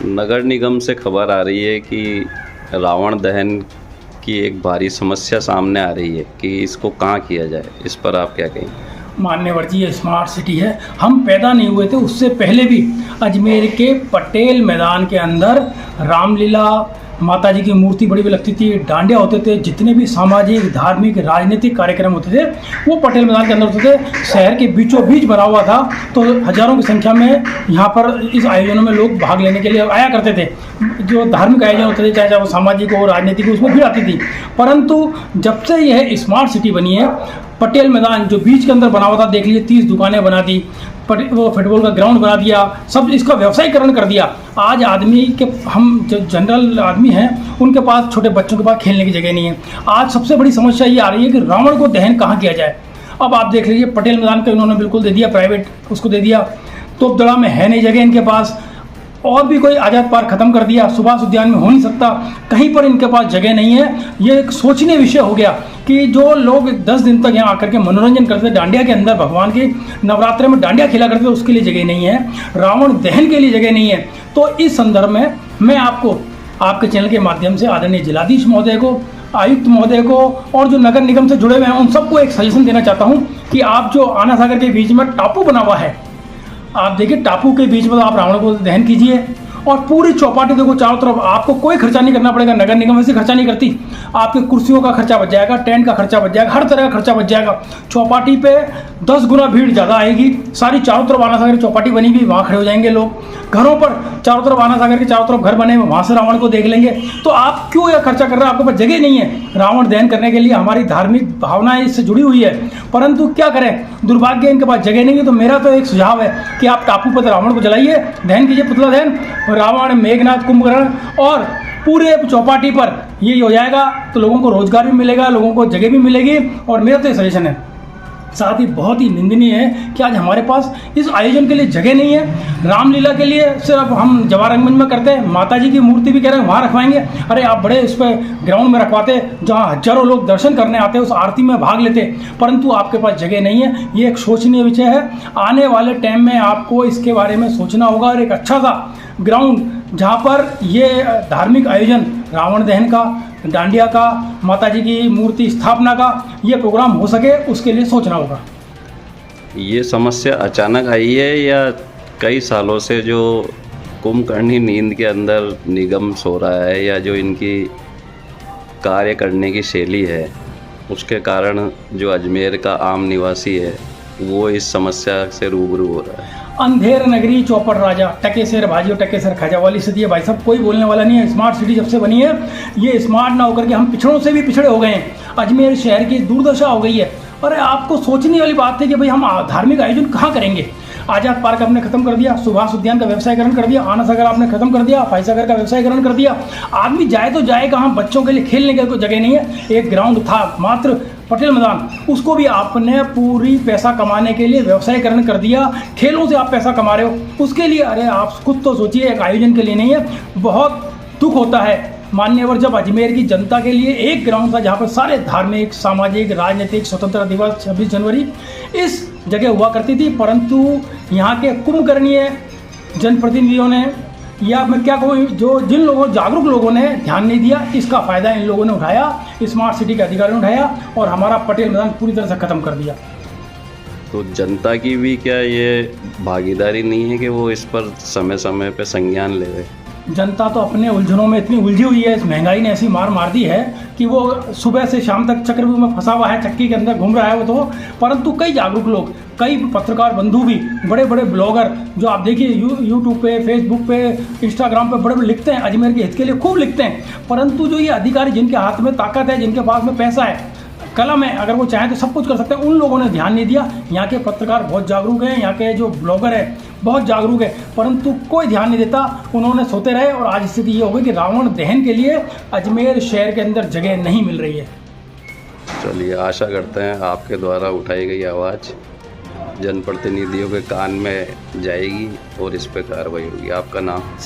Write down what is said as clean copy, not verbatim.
नगर निगम से खबर आ रही है कि रावण दहन की एक भारी समस्या सामने आ रही है कि इसको कहाँ किया जाए, इस पर आप क्या कहेंगे? मान्यवर जी, ये स्मार्ट सिटी है। हम पैदा नहीं हुए थे उससे पहले भी अजमेर के पटेल मैदान के अंदर रामलीला, माता जी की मूर्ति बड़ी बड़ी लगती थी, डांडिया होते थे, जितने भी सामाजिक, धार्मिक, राजनीतिक कार्यक्रम होते थे वो पटेल मैदान के अंदर होते थे। शहर के बीचों बीच बना हुआ था, तो हजारों की संख्या में यहाँ पर इस आयोजनों में लोग भाग लेने के लिए आया करते थे। जो धार्मिक आयोजन होते थे, चाहे वो सामाजिक हो, राजनीतिक हो, उसमें भीड़ आती थी। परंतु जब से यह स्मार्ट सिटी बनी है, पटेल मैदान जो बीच के अंदर बना हुआ था, देख लीजिए 30 दुकानें बना दी, वो फुटबॉल का ग्राउंड बना दिया, सब इसका व्यवसायीकरण कर दिया। आज आदमी के, हम जो जनरल आदमी हैं, उनके पास, छोटे बच्चों के पास खेलने की जगह नहीं है। आज सबसे बड़ी समस्या ये आ रही है कि रावण को दहन कहाँ किया जाए। अब आप देख लीजिए, पटेल मैदान का इन्होंने बिल्कुल दे दिया, प्राइवेट उसको दे दिया। तोपदड़ा में है नहीं जगह इनके पास, और भी कोई आज़ाद पार्क ख़त्म कर दिया, सुभाष उद्यान में हो नहीं सकता, कहीं पर इनके पास जगह नहीं है। ये एक सोचनीय विषय हो गया कि जो लोग 10 दिन तक यहाँ आकर के मनोरंजन करते थे, डांडिया के अंदर भगवान की नवरात्रि में डांडिया खेला करते थे, उसके लिए जगह नहीं है, रावण दहन के लिए जगह नहीं है। तो इस संदर्भ में मैं आपको आपके चैनल के माध्यम से आदरणीय जिलाधीश महोदय को, आयुक्त महोदय को और जो नगर निगम से जुड़े हुए हैं उन सबको एक सजेशन देना चाहता हूँ कि आप जो आना सागर के बीच में टापू बना हुआ है, आप देखिए टापू के बीच में तो आप रावण को दहन कीजिए, और पूरी चौपाटी देखो चारों तरफ, आपको कोई खर्चा नहीं करना पड़ेगा। नगर निगम वैसे खर्चा नहीं करती, आपके कुर्सियों का खर्चा बच जाएगा, टेंट का खर्चा बच जाएगा, हर तरह का खर्चा बच जाएगा। चौपाटी पे 10 गुना भीड़ ज़्यादा आएगी। सारी चारों तरफ आना सागर की चौपाटी बनी हुई, वहाँ खड़े हो जाएंगे लोग। घरों पर चारों तरफ आना सागर के चारों तरफ घर बने हुए, वहाँ से रावण को देख लेंगे। तो आप क्यों यह खर्चा कर रहे हैं? आपके पास जगह नहीं है रावण दहन करने के लिए। हमारी धार्मिक भावनाएं इससे जुड़ी हुई है, परंतु क्या करें, दुर्भाग्य इनके पास जगह नहीं है। तो मेरा तो एक सुझाव है कि आप टापू पर रावण को जलाइए, दहन कीजिए, पुतला दहन, रावण, मेघनाथ, कुंभकर्ण, और पूरे चौपाटी पर ये हो जाएगा तो लोगों को रोजगार भी मिलेगा, लोगों को जगह भी मिलेगी। और मेरा तो ये सजेशन है। साथ ही बहुत ही निंदनीय है कि आज हमारे पास इस आयोजन के लिए जगह नहीं है। रामलीला के लिए सिर्फ हम जवाहर रंगमंच में करते हैं, माता जी की मूर्ति भी कह रहे हैं वहाँ रखवाएंगे। अरे आप बड़े इस पर ग्राउंड में रखवाते जहाँ हजारों लोग दर्शन करने आते हैं, उस आरती में भाग लेते, परंतु आपके पास जगह नहीं है। ये एक शोचनीय विषय है। आने वाले टाइम में आपको इसके बारे में सोचना होगा, और एक अच्छा सा ग्राउंड जहाँ पर ये धार्मिक आयोजन, रावण दहन का, डांडिया का, माता जी की मूर्ति स्थापना का ये प्रोग्राम हो सके, उसके लिए सोचना होगा। ये समस्या अचानक आई है या कई सालों से जो कुंभकर्णी नींद के अंदर निगम सो रहा है, या जो इनकी कार्य करने की शैली है, उसके कारण जो अजमेर का आम निवासी है वो इस समस्या से रूबरू हो रहा है? अंधेर नगरी चौपड़ राजा, टके शेर भाजियो टके शेर खाजा वाली स्थिति है भाई साहब, कोई बोलने वाला नहीं है। स्मार्ट सिटी जब से बनी है, ये स्मार्ट ना होकर के हम पिछड़ों से भी पिछड़े हो गए हैं। अजमेर शहर की दुर्दशा हो गई है। अरे आपको सोचने वाली बात है कि भाई हम धार्मिक आयोजन कहाँ करेंगे। आज़ाद पार्क आपने खत्म कर दिया, सुभाष उद्यान का व्यवसायीकरण कर दिया, आना सागर आपने खत्म कर दिया, फाइसागर का व्यवसायीकरण कर दिया। आदमी जाए तो जाए कहाँ? बच्चों के लिए खेलने की कोई जगह नहीं है। एक ग्राउंड था मात्र पटेल मैदान, उसको भी आपने पूरी पैसा कमाने के लिए व्यवसायीकरण कर दिया। खेलों से आप पैसा कमा रहे हो उसके लिए। अरे आप खुद तो सोचिए, एक आयोजन के लिए नहीं है। बहुत दुख होता है मान्यवर, जब अजमेर की जनता के लिए एक ग्राउंड था जहाँ पर सारे धार्मिक, सामाजिक, राजनीतिक, स्वतंत्रता दिवस, 26 जनवरी इस जगह हुआ करती थी, परंतु यहाँ के कुंभकर्णीय जनप्रतिनिधियों ने, या मैं क्या कहूँ, जो जिन लोगों, जागरूक लोगों ने ध्यान नहीं दिया, इसका फ़ायदा इन लोगों ने उठाया, स्मार्ट सिटी के अधिकारियों ने उठाया और हमारा पटेल मैदान पूरी तरह से ख़त्म कर दिया। तो जनता की भी क्या ये भागीदारी नहीं है कि वो इस पर समय समय पर संज्ञान ले? जनता तो अपने उलझनों में इतनी उलझी हुई है, इस महंगाई ने ऐसी मार दी है कि वो सुबह से शाम तक चक्रव्यूह में फंसा हुआ है, चक्की के अंदर घूम रहा है वो तो। परंतु कई जागरूक लोग, कई पत्रकार बंधु भी, बड़े बड़े ब्लॉगर जो आप देखिए यूट्यूब पे, फेसबुक पे, इंस्टाग्राम पे बड़े बड़े लिखते हैं, अजमेर के हित के लिए खूब लिखते हैं। परंतु जो ये अधिकारी जिनके हाथ में ताकत है, जिनके पास में पैसा है, कलम है, अगर वो चाहें तो सब कुछ कर सकते हैं, उन लोगों ने ध्यान नहीं दिया। यहाँ के पत्रकार बहुत जागरूक हैं, यहाँ के जो ब्लॉगर है बहुत जागरूक है, परंतु कोई ध्यान नहीं देता, उन्होंने सोते रहे। और आज स्थिति ये हो गई कि रावण दहन के लिए अजमेर शहर के अंदर जगह नहीं मिल रही है। चलिए, आशा करते हैं आपके द्वारा उठाई गई आवाज़ जनप्रतिनिधियों के कान में जाएगी और इस पर कार्रवाई होगी। आपका नाम?